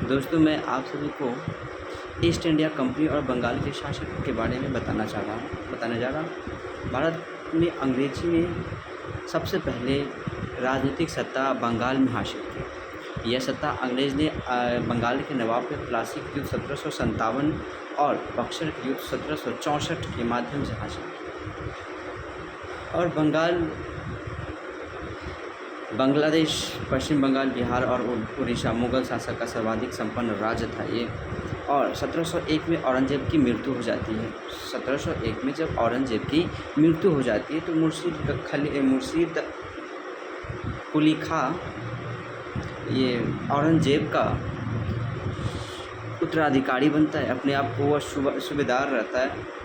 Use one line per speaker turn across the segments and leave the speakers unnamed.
दोस्तों, मैं आप सभी को ईस्ट इंडिया कंपनी और बंगाल के शासक के बारे में बताने जा रहा हूँ। भारत में अंग्रेजी ने सबसे पहले राजनीतिक सत्ता बंगाल में हासिल की। यह सत्ता अंग्रेज़ ने बंगाल के नवाब पे प्लासी युद्ध 1757 और बक्सर के युद्ध 1764 के माध्यम से हासिल की। और बांग्लादेश, पश्चिम बंगाल, बिहार और उड़ीसा मुग़ल शासक का सर्वाधिक संपन्न राज्य था ये। और 1701 में औरंगज़ेब की मृत्यु हो जाती है। 1701 में जब औरंगज़ेब की मृत्यु हो जाती है तो मुर्शीद कुली खां ये औरंगज़ेब का उत्तराधिकारी बनता है। अपने आप को वह सूबेदार रहता है।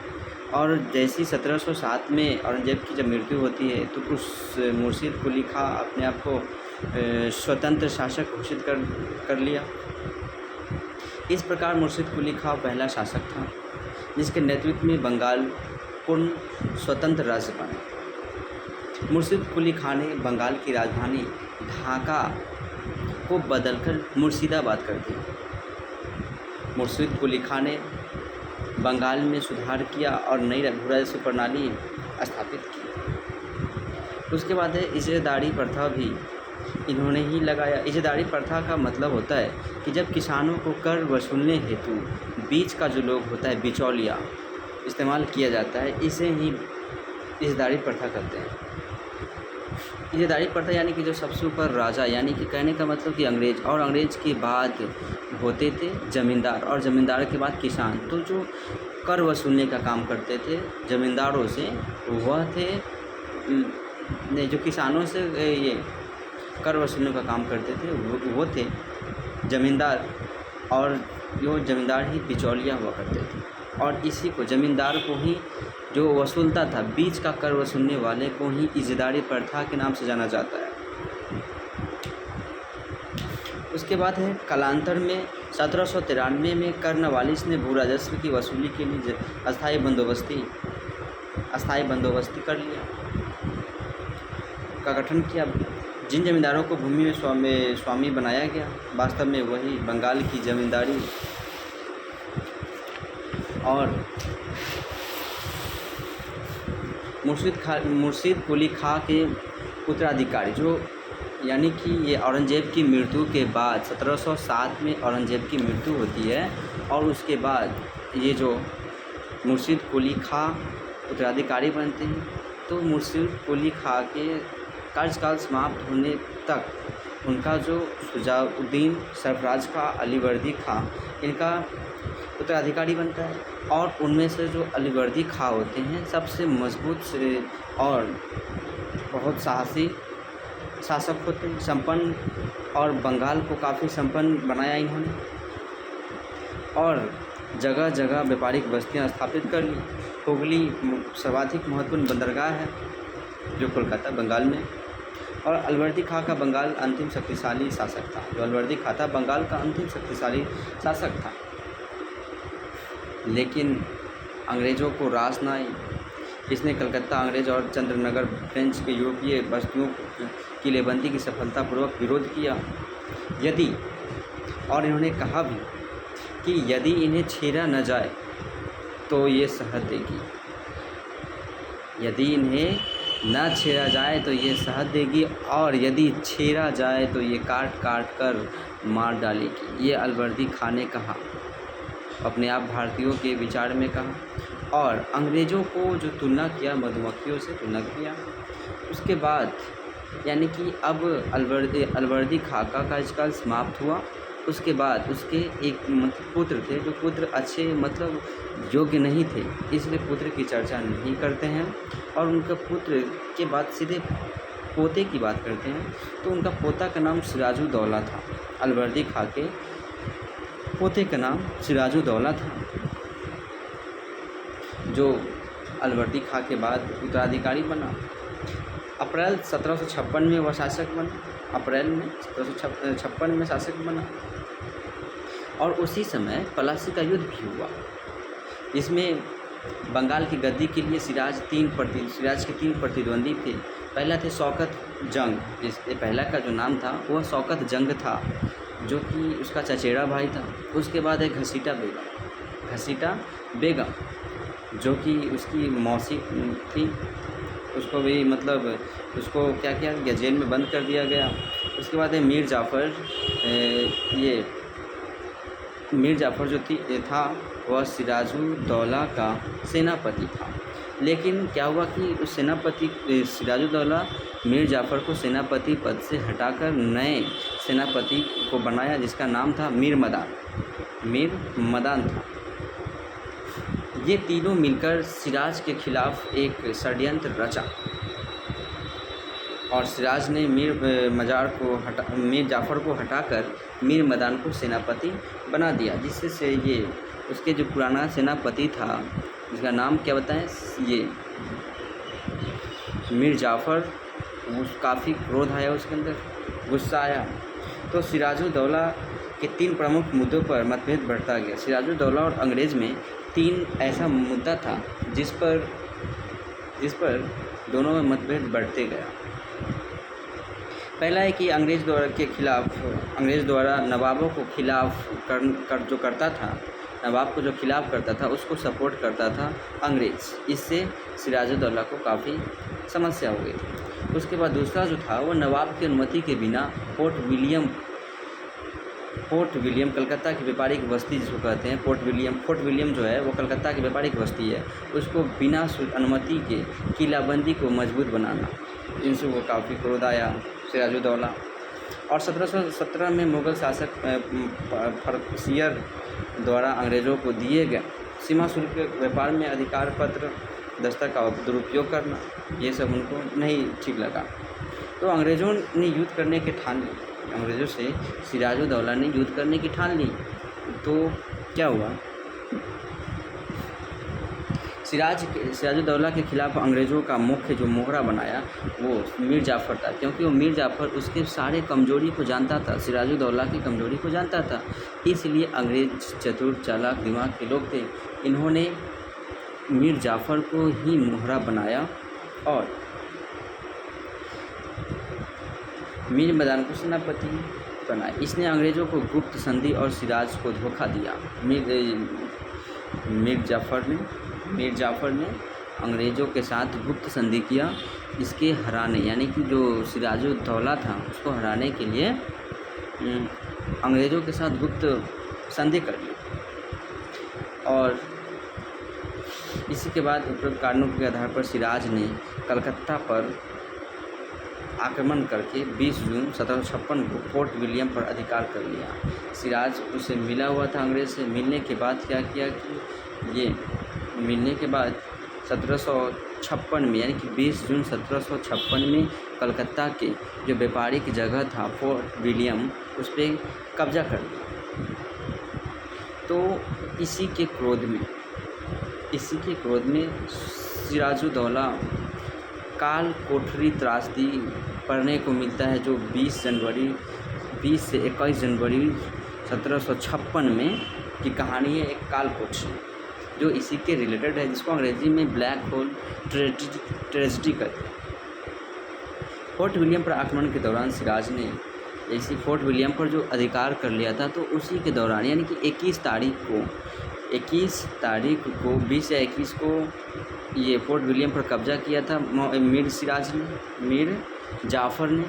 और जैसी 1707 में औरंगज़ेब की जब मृत्यु होती है तो उस मुर्शीद कुली खां अपने आप को स्वतंत्र शासक घोषित कर लिया। इस प्रकार मुर्शीद कुली खां पहला शासक था जिसके नेतृत्व में बंगाल पूर्ण स्वतंत्र राज्य बना। मुर्शीद कुली खां ने बंगाल की राजधानी ढाका को बदलकर मुर्शिदाबाद कर दिया। मुर्शीद कुली खां ने बंगाल में सुधार किया और नई भूराजस्व प्रणाली स्थापित की। उसके बाद है इज़ेदारी प्रथा भी इन्होंने ही लगाया। इज़ेदारी प्रथा का मतलब होता है कि जब किसानों को कर वसूलने हेतु बीच का जो लोग होता है बिचौलिया इस्तेमाल किया जाता है, इसे ही इज़ेदारी प्रथा कहते हैं। इज़ेदारी प्रथा यानी कि जो सबसे ऊपर राजा, यानी कि कहने का मतलब कि अंग्रेज, और अंग्रेज के बाद होते थे ज़मींदार, और ज़मींदार के बाद किसान। तो जो कर वसूलने का काम करते थे ज़मींदारों से वह थे जो किसानों से ये कर वसूलने का काम करते थे वो थे ज़मींदार, और जो ज़मींदार ही बिचौलिया हुआ करते थे। और इसी को ज़मींदार को ही जो वसूलता था, बीच का कर वसूलने वाले को ही इज़ेदारी प्रथा के नाम से जाना जाता है। उसके बाद है कालांतर में 1793 में कर्नवालिस ने भू राजस्व की वसूली के लिए अस्थायी बंदोबस्ती कर लिया का गठन किया। जिन जमींदारों को भूमि में स्वामी बनाया गया, वास्तव में वही बंगाल की जमींदारी और मुर्शीद कुली खां के उत्तराधिकारी जो, यानी कि ये औरंगज़ेब की मृत्यु के बाद 1707 में औरंगज़ेब की मृत्यु होती है और उसके बाद ये जो मुर्शीद कुली खां उत्तराधिकारी बनते हैं। तो मुर्शीद कुली खां के कार्यकाल समाप्त होने तक उनका जो शुजाउद्दीन सरफराज खां, अलीवर्दी खां, इनका उत्तराधिकारी बनता है। और उनमें से जो अलीवर्दी खां होते हैं सबसे मजबूत से और बहुत साहसी शासक होते हैं, संपन्न, और बंगाल को काफ़ी संपन्न बनाया इन्होंने। और जगह जगह व्यापारिक बस्तियां स्थापित कर ली। हुगली सर्वाधिक महत्वपूर्ण बंदरगाह है जो कोलकाता बंगाल में। और अलीवर्दी खां का बंगाल अंतिम शक्तिशाली शासक था। जो अलीवर्दी खां था बंगाल का अंतिम शक्तिशाली शासक था। लेकिन अंग्रेज़ों को रास न आई। इसने कलकत्ता अंग्रेज़ और चंद्रनगर फ्रेंच के यूरोपीय बस्तियों की किलेबंदी की सफलतापूर्वक विरोध किया। और इन्होंने कहा भी कि यदि इन्हें छेड़ा न जाए तो ये शहद देगी, यदि इन्हें न छेड़ा जाए तो ये शहद देगी, और यदि छेड़ा जाए तो ये काट काट कर मार डालेगी। ये अलीवर्दी खां ने कहा, अपने आप भारतीयों के विचार में कहा। और अंग्रेज़ों को जो तुलना किया, मधुमक्खियों से तुलना किया। उसके बाद यानी कि अब अलीवर्दी खां का कार्यकाल समाप्त हुआ। उसके बाद उसके एक पुत्र थे, जो पुत्र अच्छे योग्य नहीं थे, इसलिए पुत्र की चर्चा नहीं करते हैं। और उनका पुत्र के बाद सीधे पोते की बात करते हैं। तो उनका पोता का नाम सिराजुद्दौला था। अलीवर्दी खां के पोते का नाम सिराजुद्दौला था, जो अलीवर्दी खां के बाद उत्तराधिकारी बना। अप्रैल 1756 में वह शासक बना। अप्रैल में 1756 में शासक बना। और उसी समय प्लासी का युद्ध भी हुआ। इसमें बंगाल की गद्दी के लिए सिराज के 3 प्रतिद्वंदी थे। पहला थे शौकत जंग, जिसके पहला का जो नाम था वह शौकत जंग था। जो कि उसका चचेरा भाई था। उसके बाद है घसीटा बेगम जो कि उसकी मौसी थी। उसको भी मतलब उसको क्या किया गया, जेल में बंद कर दिया गया। उसके बाद है मीर जाफ़र जो था वह सिराजुद्दौला का सेनापति था। लेकिन क्या हुआ कि उस सेनापति सिराजुद्दौला मीर जाफ़र को सेनापति पद से हटाकर नए सेनापति को बनाया जिसका नाम था मीर मदान था। ये तीनों मिलकर सिराज के खिलाफ एक षड्यंत्र रचा और सिराज ने मीर जाफ़र को हटाकर मीर मदान को सेनापति बना दिया, जिससे ये उसके जो पुराना सेनापति था जिसका नाम क्या बताएं, ये मीर जाफ़र, काफ़ी क्रोध आया उसके अंदर, गुस्सा आया। तो सिराजुद्दौला के 3 प्रमुख मुद्दों पर मतभेद बढ़ता गया। सिराजुद्दौला और अंग्रेज़ में 3 ऐसा मुद्दा था जिस पर दोनों में मतभेद बढ़ते गया। पहला है कि अंग्रेज़ द्वारा नवाबों को नवाब को जो खिलाफ करता था उसको सपोर्ट करता था अंग्रेज़। इससे सिराजुद्दौला को काफ़ी समस्या हो गई थी। उसके बाद दूसरा जो था वो नवाब की अनुमति के बिना फोर्ट विलियम कलकत्ता की व्यापारिक बस्ती जिसको कहते हैं फोर्ट विलियम जो है वो कलकत्ता की व्यापारिक बस्ती है, उसको बिना अनुमति के किलाबंदी को मजबूत बनाना। इनसे वो काफ़ी क्रोध आया सिराजुद्दौला। और 1717 में मुग़ल शासक फर्रुखसियर द्वारा अंग्रेज़ों को दिए गए सीमा शुल्क व्यापार में अधिकार पत्र दस्ता का दुरुपयोग करना, ये सब उनको नहीं ठीक लगा। तो अंग्रेज़ों ने युद्ध करने की ठान ली, अंग्रेज़ों से सिराजुद्दौला ने युद्ध करने की ठान ली। तो क्या हुआ, सिराजुद्दौला के खिलाफ अंग्रेज़ों का मुख्य जो मोहरा बनाया वो मीर जाफ़र था, क्योंकि वो मीर जाफ़र उसके सारे कमज़ोरी को जानता था, सिराजुद्दौला की कमज़ोरी को जानता था। इसलिए अंग्रेज़ चतुर चालाक दिमाग के लोग थे, इन्होंने मीर जाफ़र को ही मोहरा बनाया और मीर मदान को सेनापति बनाया। इसने अंग्रेज़ों को गुप्त संधि और सिराज को धोखा दिया। मीर जाफ़र ने अंग्रेज़ों के साथ गुप्त संधि किया, इसके हराने यानी कि जो सिराजुद्दौला था उसको हराने के लिए अंग्रेज़ों के साथ गुप्त संधि कर ली। और इसी के बाद उपरोक्त कारणों के आधार पर सिराज ने कलकत्ता पर आक्रमण करके 20 जून 1756 को फोर्ट विलियम पर अधिकार कर लिया। सिराज उसे मिला हुआ था अंग्रेज़ से। मिलने के बाद क्या किया कि ये मिलने के बाद 1756 में यानी कि 20 जून 1756 में कलकत्ता के जो व्यापारिक जगह था फोर्ट विलियम उस पर कब्जा कर लिया। तो इसी के क्रोध में सिराजुद्दौला काल कोठरी त्रासदी पढ़ने को मिलता है, जो 20 से 21 जनवरी 1756 में की कहानी है, एक काल कोठरी जो इसी के रिलेटेड है, जिसको अंग्रेज़ी में ब्लैक होल ट्रेजेडी कहते हैं। फोर्ट विलियम पर आक्रमण के दौरान सिराज ने ऐसी फोर्ट विलियम पर जो अधिकार कर लिया था, तो उसी के दौरान यानी कि 21 तारीख को 20 या 21 को ये फोर्ट विलियम पर कब्जा किया था मीर जाफ़र ने।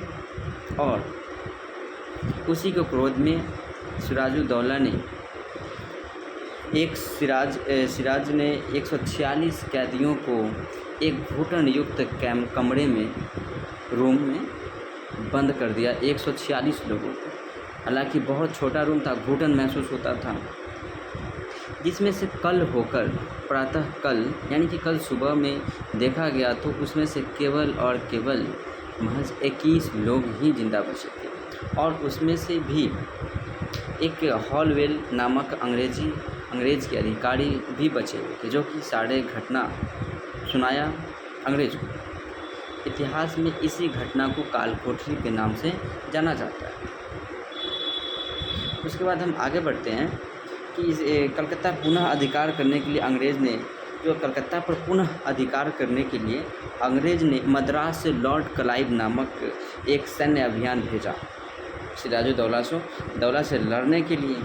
और उसी के क्रोध में सिराजुद्दौला ने सिराज ने 146 कैदियों को एक घुटन युक्त कमरे में रूम में बंद कर दिया, 146 लोगों को। हालांकि बहुत छोटा रूम था, घुटन महसूस होता था, जिसमें से प्रातः कल यानी कि कल सुबह में देखा गया तो उसमें से केवल महज 21 लोग ही जिंदा बचे थे। और उसमें से भी एक हॉलवेल नामक अंग्रेज़ के अधिकारी भी बचे हुए थे, जो कि सारे घटना सुनाया अंग्रेज़ को। इतिहास में इसी घटना को काल कोठरी के नाम से जाना जाता है। उसके बाद हम आगे बढ़ते हैं कि कलकत्ता पुनः अधिकार करने के लिए अंग्रेज़ ने मद्रास से लॉर्ड क्लाइव नामक एक सैन्य अभियान भेजा। सिराजुद्दौला से लड़ने के लिए।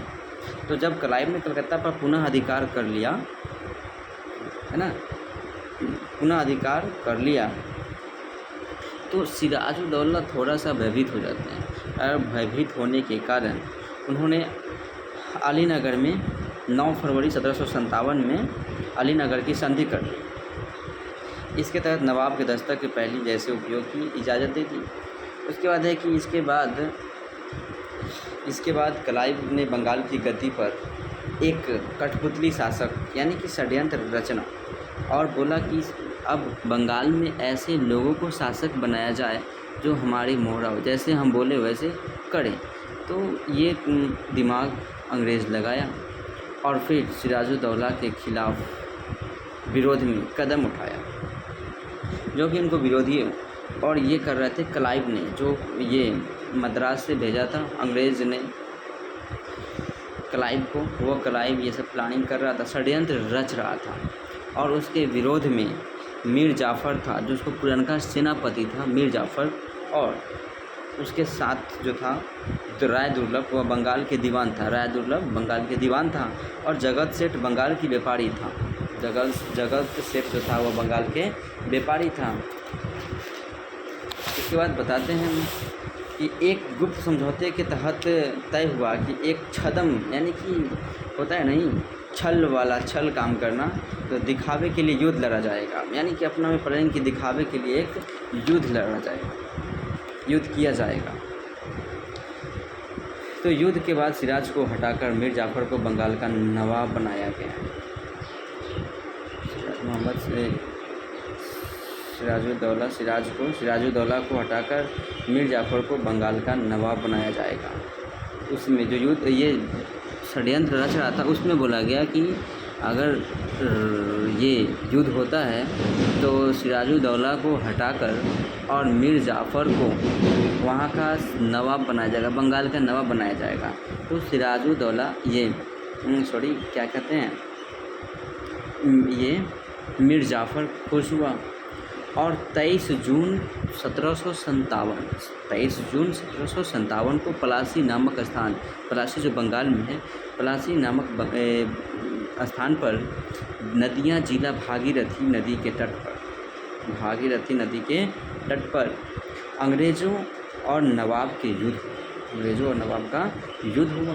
तो जब क्लाइव ने कलकत्ता पर पुनः अधिकार कर लिया, है ना, पुनः अधिकार कर लिया, तो सिराजुद्दौला थोड़ा सा भयभीत हो जाते हैं। और भयभीत होने के कारण उन्होंने अलीनगर में 9 फरवरी 1757 में अलीनगर की संधि कर ली। इसके तहत नवाब के दस्तक के पहली जैसे उपयोग की इजाज़त दे दी। उसके बाद है कि इसके बाद क्लाइव ने बंगाल की गद्दी पर एक कठपुतली शासक यानी कि षड्यंत्र रचना और बोला कि अब बंगाल में ऐसे लोगों को शासक बनाया जाए जो हमारी मोहरा हो, जैसे हम बोले वैसे करें। तो ये दिमाग अंग्रेज़ लगाया और फिर सिराजुद्दौला के खिलाफ विरोध में कदम उठाया, जो कि उनको विरोधी और ये कर रहे थे क्लाइव ने, जो ये मद्रास से भेजा था अंग्रेज़ ने क्लाइव को। वो क्लाइव ये सब प्लानिंग कर रहा था, षड्यंत्र रच रहा था। और उसके विरोध में मीर जाफ़र था, जो उसको पुरनका सेनापति था मीर जाफ़र, और उसके साथ जो था तो राय दुर्लभ, वह बंगाल के दीवान था। राय दुर्लभ बंगाल के दीवान था और जगत सेठ बंगाल की व्यापारी था। जगत सेठ जो था वह बंगाल के व्यापारी था। इसके बाद बताते हैं कि एक गुप्त समझौते के तहत तय हुआ कि एक छद्म यानी कि होता है नहीं छल काम करना, तो दिखावे के लिए युद्ध लड़ा जाएगा, यानी कि अपना में प्लानिंग की दिखावे के लिए एक युद्ध लड़ा जाएगा, युद्ध किया जाएगा। तो युद्ध के बाद सिराज को हटाकर मीर जाफ़र को बंगाल का नवाब बनाया गया। सिराजुद्दौला को हटाकर मीर जाफ़र को बंगाल का नवाब बनाया जाएगा। उसमें जो युद्ध ये षड्यंत्र रच रहा था, उसमें बोला गया कि अगर ये युद्ध होता है तो सिराजुद्दौला को हटाकर और मीर जाफ़र को वहाँ का नवाब बनाया जाएगा, बंगाल का नवाब बनाया जाएगा। तो सिराजुद्दौला क्या कहते हैं, ये मीर जाफ़र खुश हुआ और 23 जून 1757 को पलासी नामक स्थान, पलासी जो बंगाल में है, पलासी नामक स्थान पर नदियाँ जिला भागीरथी नदी के तट पर अंग्रेज़ों और नवाब का युद्ध हुआ।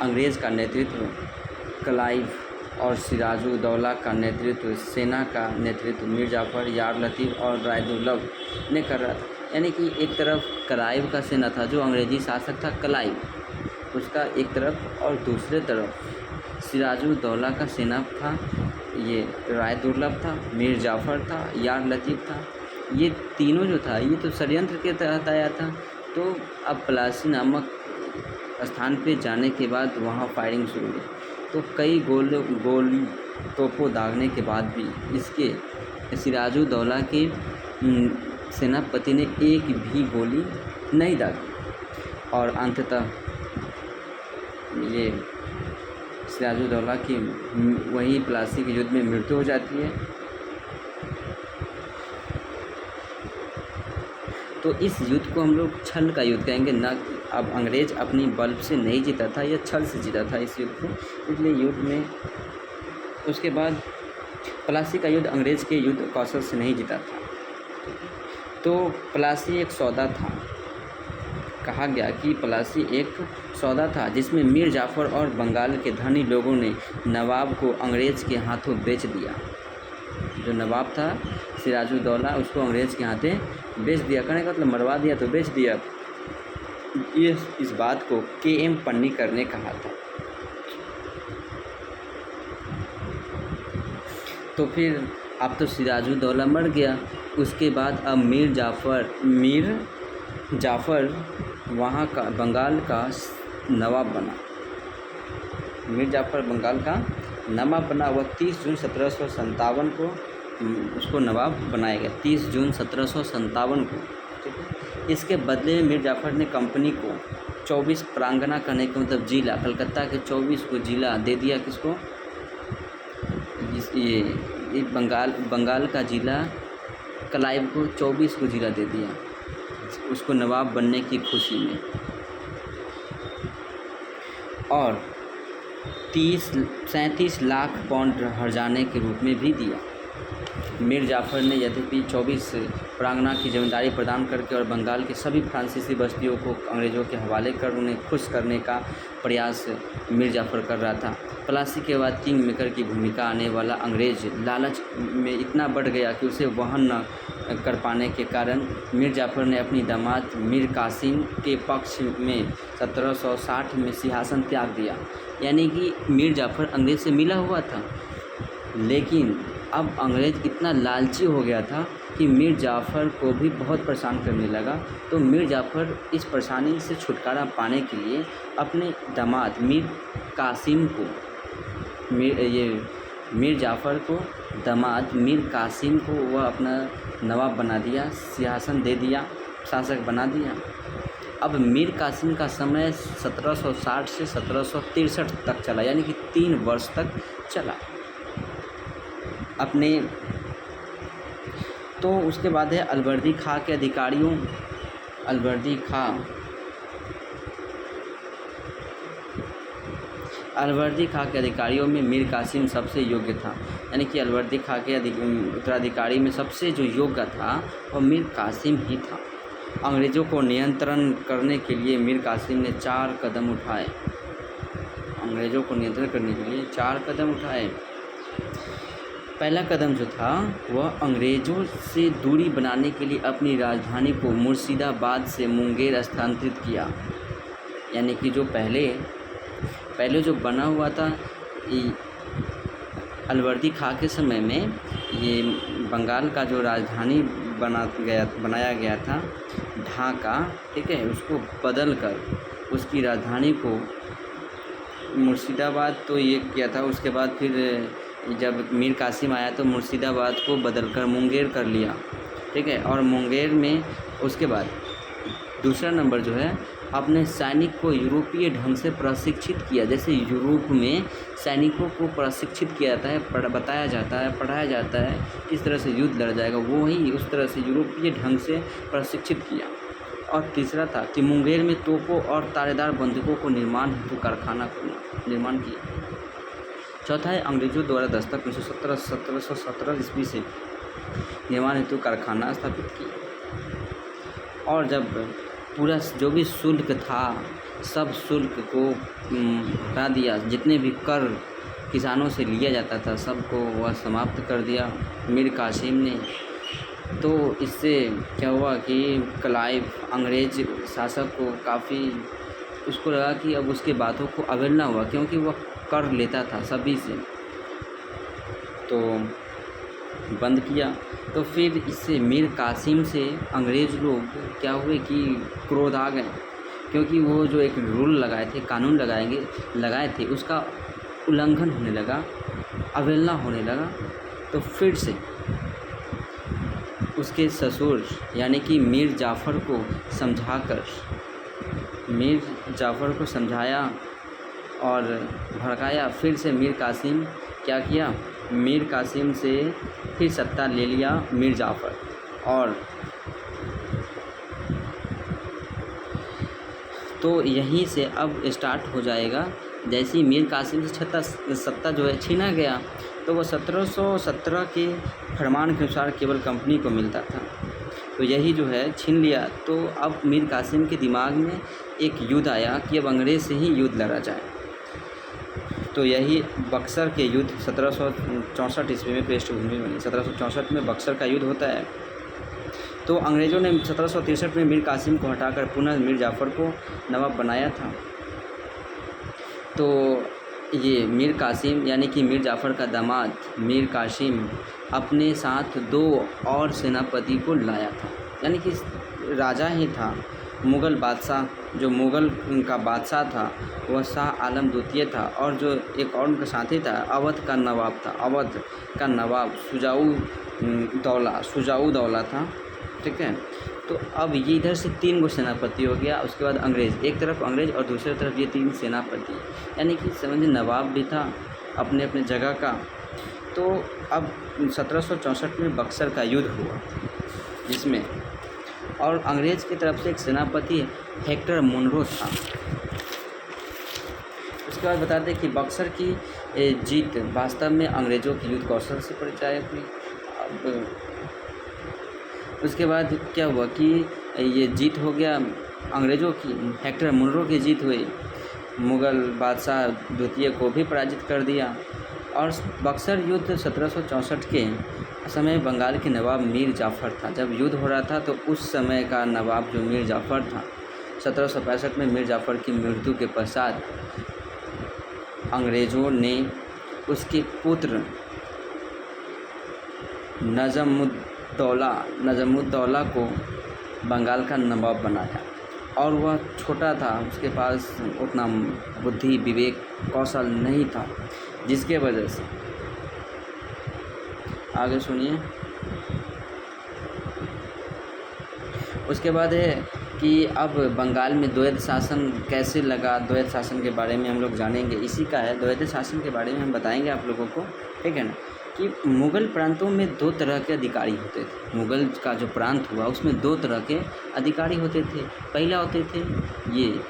अंग्रेज़ का नेतृत्व क्लाइव और सिराजुद्दौला का नेतृत्व, सेना का नेतृत्व मीर जाफ़र, यार लतीफ़ और राय दुर्लभ ने कर रहा था। यानी कि एक तरफ क्लाइव का सेना था, जो अंग्रेज़ी शासक था क्लाइव, उसका एक तरफ, और दूसरे तरफ सिराजुद्दौला का सेना था, ये राय दुर्लभ था, मीर जाफ़र था, यार लतीफ़ था। ये तीनों जो था ये तो षड्यंत्र के तहत आया था। तो अब पलासी नामक स्थान पे जाने के बाद वहाँ फायरिंग शुरू हुई। तो कई गोली तोपों दागने के बाद भी इसके सिराजुद्दौला के सेनापति ने एक भी गोली नहीं दागी और अंततः ये सिराजुद्दौला की वही प्लासी के युद्ध में मृत्यु हो जाती है। तो इस युद्ध को हम लोग छल का युद्ध कहेंगे, ना कि अब अंग्रेज अपनी बल से नहीं जीता था, यह छल से जीता था इस युद्ध को। इसलिए युद्ध में उसके बाद प्लासी का युद्ध अंग्रेज़ के युद्ध कौशल से नहीं जीता था। तो प्लासी एक सौदा था, कहा गया कि प्लासी एक सौदा था जिसमें मीर जाफ़र और बंगाल के धनी लोगों ने नवाब को अंग्रेज़ के हाथों बेच दिया। जो नवाब था सिराजुद्दौला, उसको अंग्रेज़ के हाथों बेच दिया, कहने का मतलब मरवा दिया, तो बेच दिया। ये इस बात को के.एम. पन्नीकर ने कहा था। तो फिर अब तो सिराजुद्दौला मर गया, उसके बाद अब मीर जाफ़र वहाँ का बंगाल का नवाब बना। मीर जाफ़र बंगाल का नवाब बना। वह 30 जून 1757 को उसको नवाब बनाया गया, 30 जून 1757 को। ठीक है। इसके बदले में मीर जाफ़र ने कंपनी को 24 प्रांगना करने का मतलब जिला, कलकत्ता के 24 को जिला दे दिया। किसको? ये बंगाल का जिला क्लाइव को 24 को जिला दे दिया। उसको नवाब बनने की खुशी में, और 37 लाख पाउंड हर्जाने के रूप में भी दिया। मीर जाफ़र ने यद्यपि 24 प्रांगना की ज़मींदारी प्रदान करके और बंगाल के सभी फ्रांसीसी बस्तियों को अंग्रेज़ों के हवाले कर उन्हें खुश करने का प्रयास मीर जाफ़र कर रहा था। प्लासी के बाद किंग मेकर की भूमिका आने वाला अंग्रेज़ लालच में इतना बढ़ गया कि उसे वहन न कर पाने के कारण मीर जाफ़र ने अपनी दामाद मीर कासिम के पक्ष में 1760 में सिंहासन त्याग दिया। यानी कि मीर जाफ़र अंग्रेज़ से मिला हुआ था, लेकिन अब अंग्रेज़ इतना लालची हो गया था कि मीर जाफ़र को भी बहुत परेशान करने लगा। तो मीर जाफ़र इस परेशानी से छुटकारा पाने के लिए अपने दामाद मीर कासिम को मीर जाफ़र को दामाद मीर कासिम को वह अपना नवाब बना दिया, सिंहासन दे दिया, शासक बना दिया। अब मीर कासिम का समय 1760 से 1763 तक चला, यानी कि 3 वर्ष तक चला अपने। तो उसके बाद है अलवर्दी खां के अधिकारियों। अलवर्दी खां के अधिकारियों में मीर कासिम सबसे योग्य था, यानी कि अलवर्दी खां के उत्तराधिकारी में सबसे जो योग्य था वह मीर कासिम ही था। अंग्रेज़ों को नियंत्रण करने के लिए मीर कासिम ने 4 कदम उठाए। अंग्रेज़ों को नियंत्रण करने के लिए 4 कदम उठाए। पहला कदम जो था वह अंग्रेज़ों से दूरी बनाने के लिए अपनी राजधानी को मुर्शिदाबाद से मुंगेर स्थानांतरित किया। यानी कि जो पहले जो बना हुआ था अलवर्दी खां के समय में, ये बंगाल का जो राजधानी बनाया गया था ढाका, ठीक है, उसको बदल कर उसकी राजधानी को मुर्शिदाबाद तो ये किया था। उसके बाद फिर जब मीर कासिम आया तो मुर्शिदाबाद को बदलकर मुंगेर कर लिया, ठीक है। और मुंगेर में उसके बाद दूसरा नंबर जो है अपने सैनिक को यूरोपीय ढंग से प्रशिक्षित किया। जैसे यूरोप में सैनिकों को प्रशिक्षित किया जाता है, बताया जाता है, पढ़ाया जाता है किस तरह से युद्ध लड़ा जाएगा, वो ही उस तरह से यूरोपीय ढंग से प्रशिक्षित किया। और तीसरा था कि मुंगेर में तोपों और तारेदार बंदूकों को निर्माण हेतु कारखाना निर्माण किया। चौथा है अंग्रेज़ों द्वारा दस्तक 1717 ईस्वी से निर्माण हेतु कारखाना स्थापित किया। और जब पूरा जो भी शुल्क था सब शुल्क को हटा दिया, जितने भी कर किसानों से लिया जाता था सबको वह समाप्त कर दिया मीर कासिम ने। तो इससे क्या हुआ कि क्लाइव अंग्रेज़ शासक को काफ़ी उसको लगा कि अब उसके बातों को अवहेलना हुआ, क्योंकि वह कर लेता था सभी से, तो बंद किया। तो फिर इससे मीर कासिम से अंग्रेज़ लोग क्या हुए कि क्रोध आ गए, क्योंकि वो जो एक रूल लगाए थे, कानून लगाए थे, उसका उल्लंघन होने लगा, अवहेलना होने लगा। तो फिर से उसके ससुर यानी कि मीर जाफ़र को समझाया और भड़काया। फिर से मीर कासिम क्या किया, मीर कासिम से फिर सत्ता ले लिया मीर जाफ़र। और तो यहीं से अब स्टार्ट हो जाएगा। जैसे ही मीर कासिम से सत्ता जो है छीना गया, तो वह 1717 के फरमान के अनुसार केवल कंपनी को मिलता था। तो यही जो है छीन लिया। तो अब मीर कासिम के दिमाग में एक युद्ध आया कि अब अंग्रेज़ से ही युद्ध लड़ा जाए। तो यही बक्सर के युद्ध 1764 ईस्वी में पृष्ठभूमि बनी। 1764 में बक्सर का युद्ध होता है। तो अंग्रेज़ों ने 1763 में मीर कासिम को हटाकर पुनः मीर जाफ़र को नवाब बनाया था। तो ये मीर कासिम यानी कि मीर जाफ़र का दामाद मीर कासिम अपने साथ 2 और सेनापति को लाया था, यानी कि राजा ही था। मुग़ल बादशाह, जो मुग़ल का बादशाह था वह शाह आलम द्वितीय था, और जो एक और उनका साथी था अवध का नवाब शुजाऊ दौला था, ठीक है। तो अब ये इधर से 3 गो सेनापति हो गया। उसके बाद अंग्रेज़, एक तरफ अंग्रेज़ और दूसरी तरफ ये 3 सेनापति, यानी कि समझिए नवाब भी था अपने अपने जगह का। तो अब 1764 में बक्सर का युद्ध हुआ, जिसमें और अंग्रेज़ की तरफ से एक सेनापति हेक्टर मुनरो था। उसके बाद बता दें कि बक्सर की जीत वास्तव में अंग्रेज़ों की युद्ध कौशल से परिचायक हुई। अब उसके बाद क्या हुआ कि ये जीत हो गया अंग्रेज़ों की, हेक्टर मुनरो की जीत हुई, मुग़ल बादशाह द्वितीय को भी पराजित कर दिया। और बक्सर युद्ध 1764 के समय बंगाल के नवाब मीर जाफ़र था। जब युद्ध हो रहा था तो उस समय का नवाब जो मीर जाफ़र था, 1765 में मीर जाफ़र की मृत्यु के पश्चात अंग्रेज़ों ने उसके पुत्र नजमुद्दौला को बंगाल का नवाब बनाया। और वह छोटा था, उसके पास उतना बुद्धि, विवेक, कौशल नहीं था, जिसके वजह से आगे सुनिए। उसके बाद है कि अब बंगाल में द्वैध शासन कैसे लगा, द्वैध शासन के बारे में हम लोग जानेंगे। इसी का है द्वैध शासन के बारे में हम बताएंगे आप लोगों को, ठीक है ना। कि मुग़ल प्रांतों में दो तरह के अधिकारी होते थे। मुग़ल का जो प्रांत हुआ उसमें दो तरह के अधिकारी होते थे। पहला होते थे ये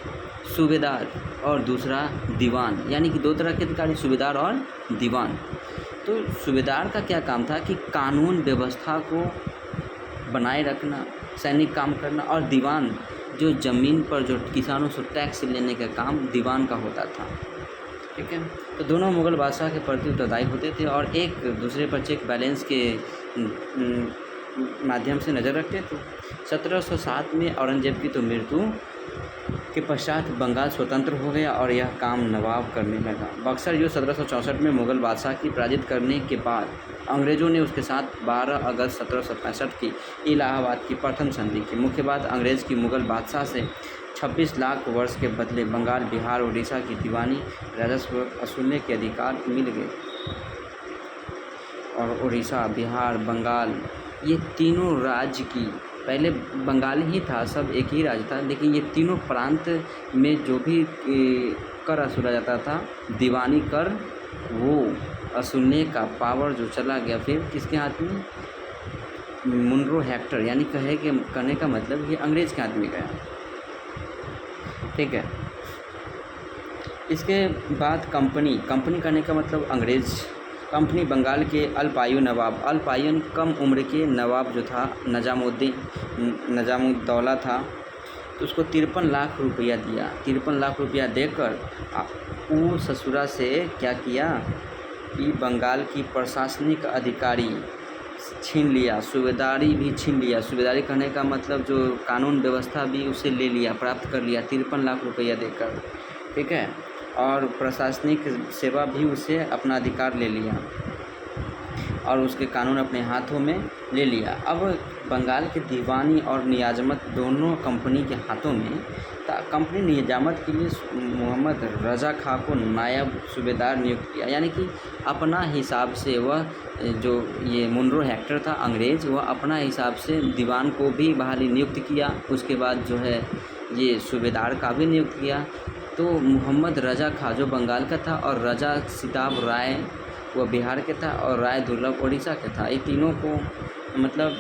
सूबेदार और दूसरा दीवान, यानी कि दो तरह के अधिकारी, सूबेदार और दीवान। तो सूबेदार का क्या काम था कि कानून व्यवस्था को बनाए रखना, सैनिक काम करना, और दीवान जो ज़मीन पर जो किसानों से टैक्स लेने का काम दीवान का होता था, ठीक है। तो दोनों मुग़ल बादशाह के प्रति उत्तरदायी होते थे और एक दूसरे पर चेक बैलेंस के माध्यम से नज़र रखते थे। 1707 में औरंगजेब की तो मृत्यु के पश्चात बंगाल स्वतंत्र हो गया और यह काम नवाब करने लगा। बक्सर युद्ध 1764 में मुग़ल बादशाह की पराजित करने के बाद अंग्रेज़ों ने उसके साथ 12 अगस्त 1765 की इलाहाबाद की प्रथम संधि की। मुख्य बात, अंग्रेज़ की मुग़ल बादशाह से 26 लाख वर्ष के बदले बंगाल, बिहार, उड़ीसा की दीवानी राजस्व वसूलने के अधिकार मिल गए। और उड़ीसा, बिहार, बंगाल, ये तीनों राज्य की, पहले बंगाल ही था, सब एक ही राज्य था, लेकिन ये तीनों प्रांत में जो भी कर वसूला जाता था, दीवानी कर, वो वसूलने का पावर जो चला गया फिर किसके हाथ में, मुनरो हेक्टर, यानी कहने का मतलब ये अंग्रेज़ के हाथ में गया, ठीक है। इसके बाद कंपनी करने का मतलब अंग्रेज़। कंपनी बंगाल के अल्पायु नवाब, अल्पायन कम उम्र के नवाब जो था नजामुद्दौला था, तो उसको 53 लाख रुपया दिया। 53 लाख रुपया देकर वो ससुरा से क्या किया कि बंगाल की प्रशासनिक अधिकारी छीन लिया, सूबेदारी भी छीन लिया। सूबेदारी करने का मतलब जो कानून व्यवस्था भी उसे ले लिया, प्राप्त कर लिया 53 लाख रुपया देकर, ठीक है। और प्रशासनिक सेवा भी उसे अपना अधिकार ले लिया और उसके कानून अपने हाथों में ले लिया। अब बंगाल के दीवानी और नियाजमत दोनों कंपनी के हाथों में था। कंपनी नियाजमत के लिए मोहम्मद रजा खां को नायब सूबेदार नियुक्त किया, यानी कि अपना हिसाब से वह जो ये मुनरो हेक्टर था अंग्रेज़, वह अपना हिसाब से दीवान को भी बहाली नियुक्त किया। उसके बाद जो है ये सूबेदार का भी नियुक्त किया। तो मोहम्मद रजा खां जो बंगाल का था और रजा सिताब राय वह बिहार के था और राय दुर्लभ उड़ीसा के था। ये तीनों को मतलब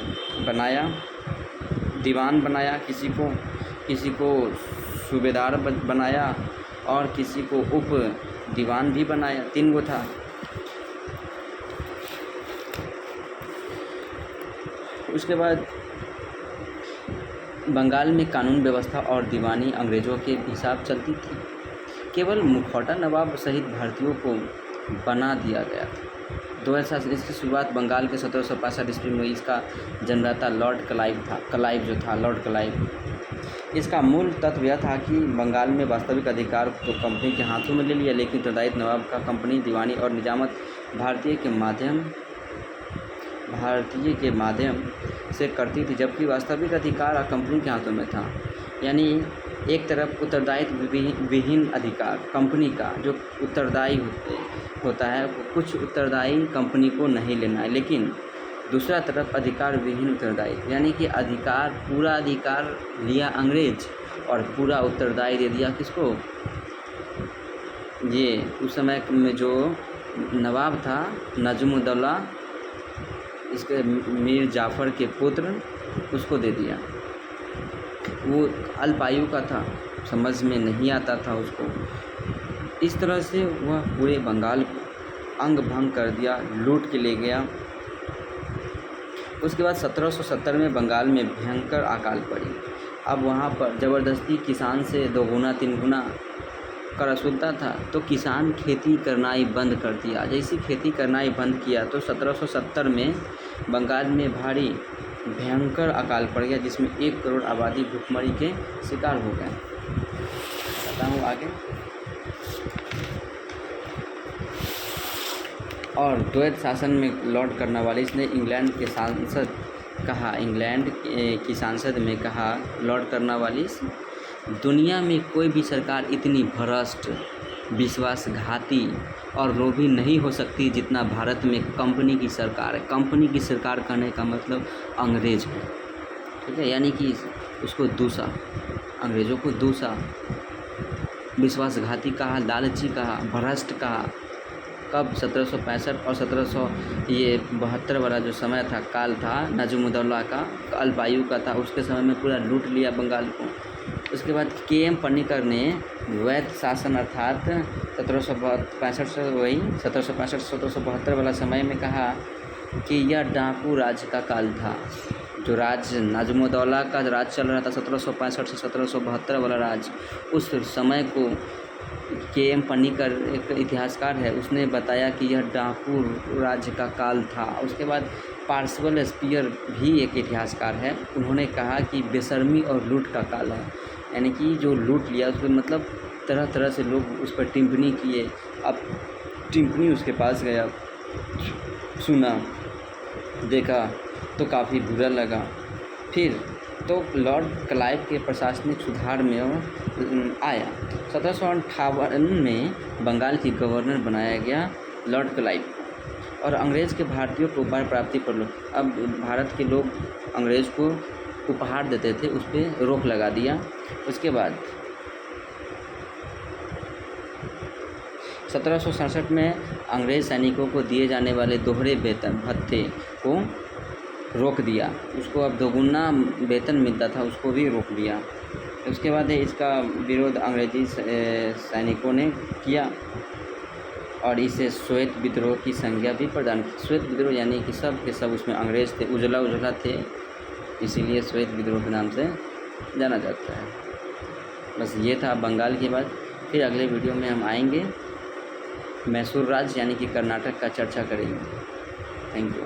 बनाया, दीवान बनाया, किसी को सूबेदार बनाया और किसी को उप दीवान भी बनाया। 3 गो था। उसके बाद बंगाल में कानून व्यवस्था और दीवानी अंग्रेज़ों के हिसाब चलती थी। केवल मुखौटा नवाब सहित भारतीयों को बना दिया गया था। 2007 इसकी शुरुआत बंगाल के 1765 ईस्वी में इसका जन्मदाता लॉर्ड क्लाइव। इसका मूल तत्व यह था कि बंगाल में वास्तविक अधिकार तो कंपनी के हाथों में ले लिया, लेकिन उत्तरदायित्व नवाब का कंपनी दीवानी और निजामत भारतीय के माध्यम से करती थी, जबकि वास्तविक अधिकार कंपनी के हाथों में था। यानी एक तरफ उत्तरदायित्व विहीन अधिकार कंपनी का जो उत्तरदायी होता है, कुछ उत्तरदायी कंपनी को नहीं लेना है, लेकिन दूसरा तरफ अधिकार विहीन उत्तरदायित्व, यानी कि पूरा अधिकार लिया अंग्रेज और पूरा उत्तरदायी दे दिया किसको, ये उस समय में जो नवाब था नजमुद्दौला, इसके मीर जाफ़र के पुत्र, उसको दे दिया। वो अल्पायु का था, समझ में नहीं आता था उसको। इस तरह से वह पूरे बंगाल को अंग भंग कर दिया, लूट के ले गया। उसके बाद 1770 में बंगाल में भयंकर अकाल पड़ी। अब वहाँ पर ज़बरदस्ती किसान से 2 गुना 3 गुना कर वसूलता था, तो किसान खेती करना ही बंद कर दिया। जैसे खेती करना ही बंद किया तो 1770 में बंगाल में भारी भयंकर अकाल पड़ गया, जिसमें 1 करोड़ आबादी भूखमरी के शिकार हो गए। बताऊँ आगे। और द्वैत शासन में लॉर्ड कॉर्नवालिस ने इंग्लैंड की सांसद में कहा, लॉर्ड कॉर्नवालिस, दुनिया में कोई भी सरकार इतनी भ्रष्ट, विश्वासघाती और लोभी नहीं हो सकती जितना भारत में कंपनी की सरकार है। कंपनी की सरकार कहने का मतलब अंग्रेज है, ठीक है, यानी कि उसको दूसरा, अंग्रेज़ों को दूसरा, विश्वासघाती कहा, लालची कहा, भ्रष्ट कहा। कब? 1765 और 1772 वाला जो समय था, काल था, नजमुद्दौला का अल्पायु का था, उसके समय में पूरा लूट लिया बंगाल को। उसके बाद के.एम. पन्नीकर ने वैध शासन अर्थात 1765 से वही 1765-1772 वाला समय में कहा कि यह डाकू राज का काल था। जो राज नजमुद्दौला का राज चल रहा था 1765 से 1772 वाला राज, उस समय को के.एम. पन्नीकर एक इतिहासकार है, उसने बताया कि यह डाकू राज्य का काल था। उसके बाद पार्सिवल स्पीयर भी एक इतिहासकार है, उन्होंने कहा कि बेशर्मी और लूट का काल है, यानी कि जो लूट लिया उसमें मतलब तरह तरह से लोग उस पर टिप्पणी किए। अब टिप्पणी उसके पास गया, सुना, देखा तो काफ़ी बुरा लगा। फिर तो लॉर्ड क्लाइव के प्रशासनिक सुधार में आया। 1758 में बंगाल की गवर्नर बनाया गया लॉर्ड क्लाइव, और अंग्रेज़ के भारतीयों को उपहार प्राप्ति पर अब भारत के लोग अंग्रेज़ को उपहार देते थे, उस पर रोक लगा दिया। उसके बाद 1767 में अंग्रेज़ सैनिकों को दिए जाने वाले दोहरे वेतन भत्ते को रोक दिया, उसको अब 2 गुना वेतन मिलता था, उसको भी रोक दिया। उसके बाद इसका विरोध अंग्रेजी सैनिकों ने किया और इसे श्वेत विद्रोह की संज्ञा भी प्रदान की। श्वेत विद्रोह यानी कि सब के सब उसमें अंग्रेज़ थे, उजला थे, इसीलिए श्वेत विद्रोह के नाम से जाना जाता है। बस ये था बंगाल की बात। फिर अगले वीडियो में हम आएंगे मैसूर राज्य यानी कि कर्नाटक का चर्चा करेंगे। Thank you.